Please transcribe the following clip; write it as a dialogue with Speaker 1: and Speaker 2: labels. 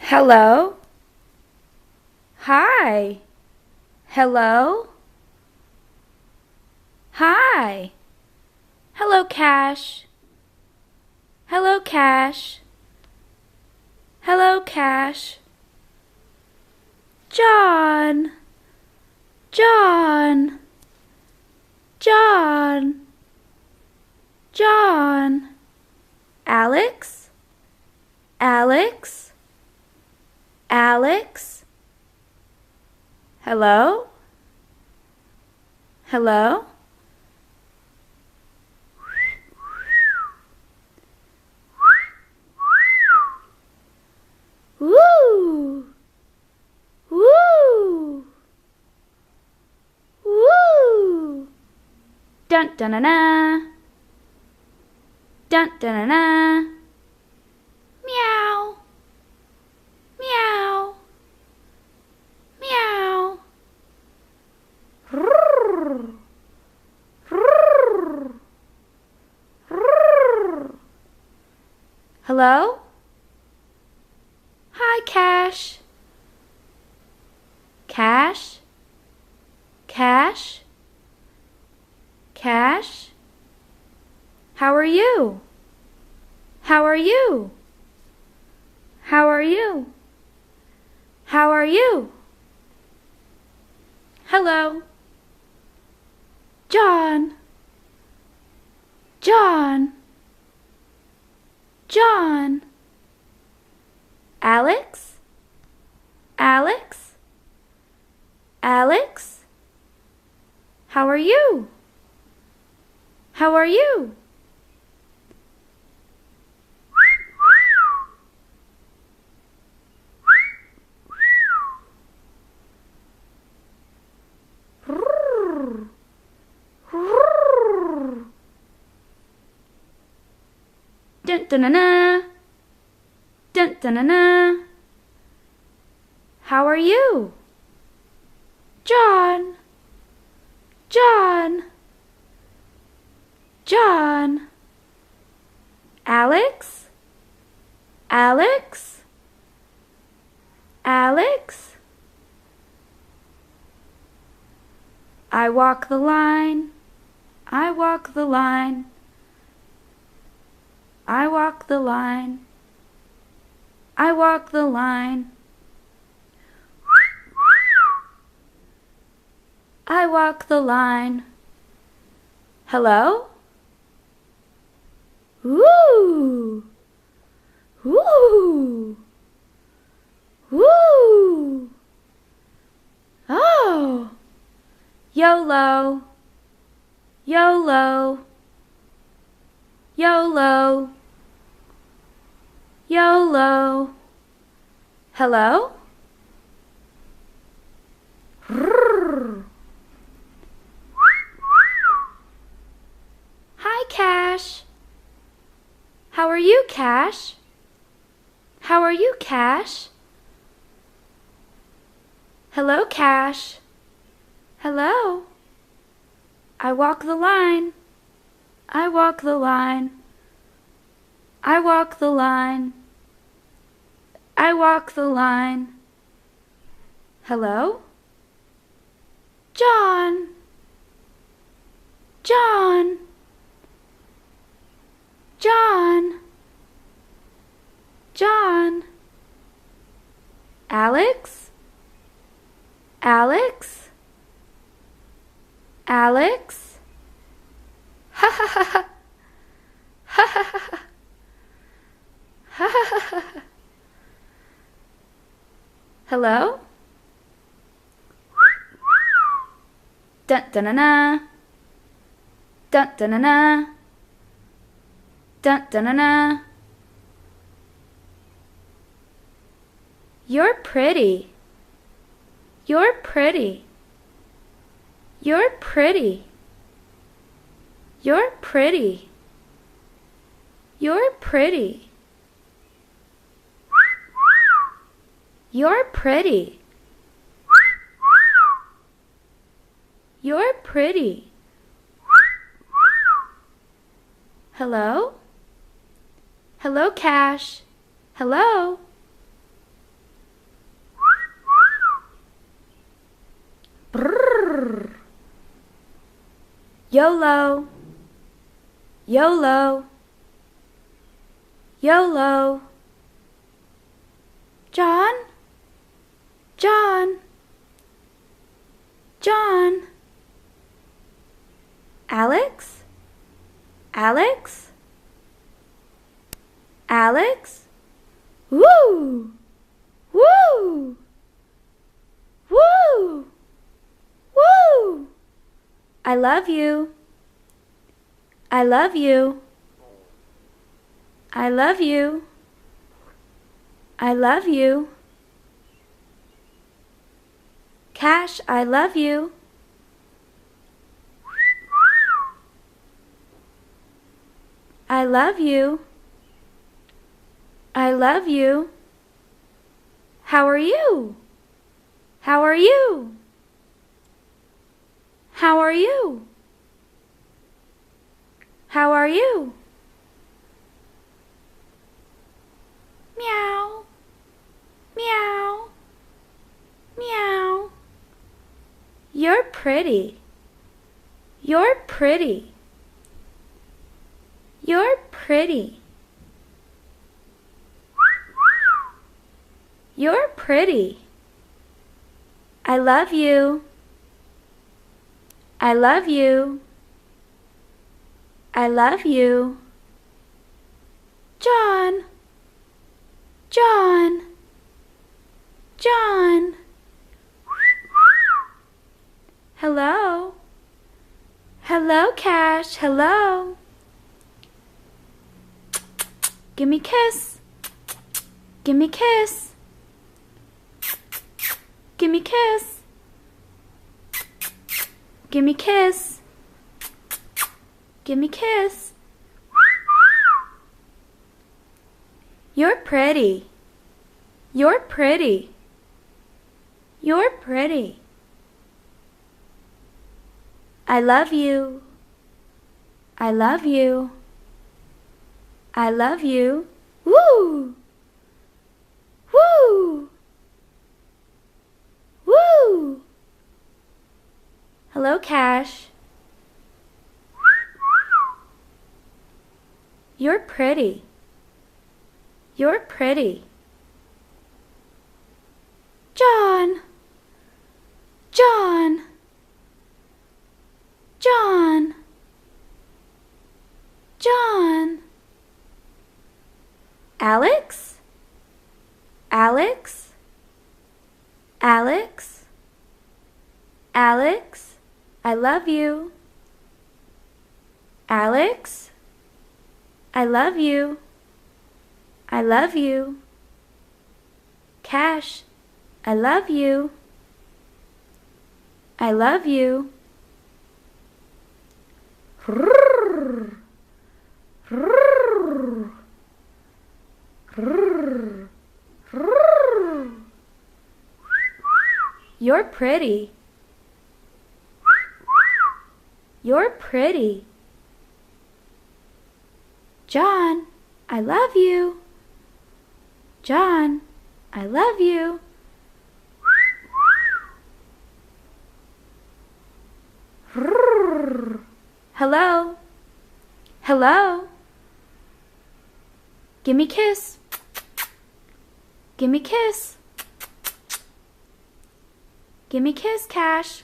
Speaker 1: Hello? Hi. Hello? Hi. Hello, Cash. Hello, Cash. Hello, Cash. John. John. John. John. Alex? Alex? Alex? Hello? Hello? Woo! Woo! Woo! Dun dun dun dun. Dun dun dun dun. Meow. Meow. Meow. Rrrr. Rrrr. Rrrr. Hello? Hi, Cash. Cash? Cash? Cash? How are you? How are you? How are you? How are you? Hello? John? John? John? Alex? Alex? Alex? How are you? How are you? Rrrr. Rrrr. Dun dun dun dun. Dun dun dun dun. How are you? John? John? John? Alex? Alex? Alex? I walk the line. I walk the line. I walk the line. I walk the line. I walk the line. Hello? Woo! Woo! Woo! Oh! YOLO! YOLO! YOLO! YOLO! Hello? Rrrr. Hi, Cash. How are you, Cash? How are you, Cash? Hello, Cash. Hello? I walk the line. I walk the line. I walk the line. I walk the line. Hello? John? John? John? John? Alex? Alex? Alex? Ha ha ha ha. Ha ha ha ha. Ha ha ha ha. Hello? Dun dun dun dun. Dun dun dun dun. Dun dun dun dun. You're pretty. You're pretty. You're pretty. You're pretty. You're pretty. You're pretty. You're pretty. Hello? Hello, Cash. Hello? YOLO, YOLO, YOLO. John, John, John. Alex, Alex, Alex. Woo, woo, woo, woo. I love you. I love you. I love you. I love you. Cash, I love you. I love you. I love you. How are you? How are you? How are you? How are you? Meow. Meow. Meow. You're pretty. You're pretty. You're pretty. You're pretty. I love you. I love you. I love you. John. John. John. Hello. Hello, Cash. Hello. Give me a kiss. Give me a kiss. Give me a kiss. Give me a kiss. Give me a kiss. You're pretty. You're pretty. You're pretty. I love you. I love you. I love you. Woo! Woo! Woo! Hello, Cash. You're pretty. You're pretty. John. John. John. John. Alex. Alex. Alex. Alex. I love you. Alex. I love you. I love you. Cash. I love you. I love you. You're pretty. You're pretty. John, I love you. John, I love you. Hello. Hello. Give me a kiss. Give me a kiss. Give me a kiss, Cash.